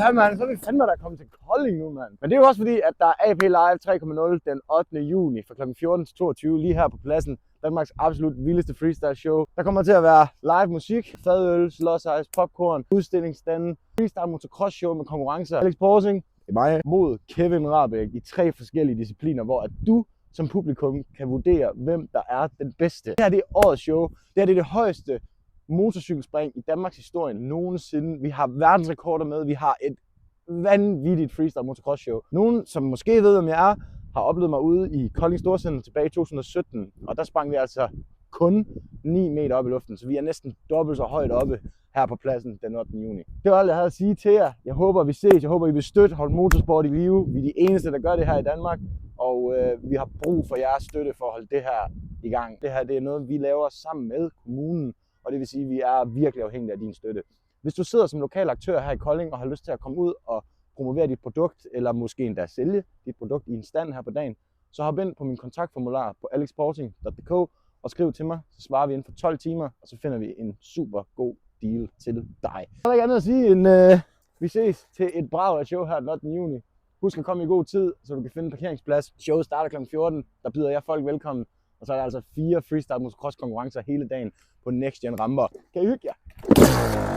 Ja, mand, så er vi fandme, der er kommet til Kolding nu, mand. Men det er jo også fordi, at der er AP Live 3.0 den 8. juni fra kl. 14 til 22 lige her på pladsen. Danmarks absolut vildeste freestyle show. Der kommer til at være live musik, fadøl, slush ice, popcorn, udstillingsstande, freestyle motocross show med konkurrencer. Alex Borsing, det er mig, mod Kevin Rahbek i 3 forskellige discipliner, hvor at du som publikum kan vurdere, hvem der er den bedste. Det her det er årets show. Det her det er det højeste motorcykelspring i Danmarks historie nogensinde. Vi har verdensrekorder med. Vi har et vanvittigt freestyle motocross show. Nogen, som måske ved, hvem jeg er, har oplevet mig ude i Kolding Storcenter tilbage i 2017. Og der sprang vi altså kun 9 meter op i luften. Så vi er næsten dobbelt så højt oppe her på pladsen den 8. juni. Det var alt, jeg havde at sige til jer. Jeg håber, vi ses. Jeg håber, I vil støtte Hold Motorsport i live. Vi er de eneste, der gør det her i Danmark. Og vi har brug for jeres støtte for at holde det her i gang. Det her det er noget, vi laver sammen med kommunen. Og det vil sige, at vi er virkelig afhængige af din støtte. Hvis du sidder som lokal aktør her i Kolding og har lyst til at komme ud og promovere dit produkt, eller måske endda sælge dit produkt i en stand her på dagen, så hop ind på min kontaktformular på alexporting.dk og skriv til mig, så svarer vi inden for 12 timer, og så finder vi en super god deal til dig. Så er der ikke andet at sige end, vi ses til et brag af show her den 8. juni. Husk at komme i god tid, så du kan finde en parkeringsplads. Showet starter kl. 14, der byder jeg folk velkommen. Og så er der altså 4 freestyle motocross konkurrencer hele dagen på Next Gen ramper. Kan I hygge jer?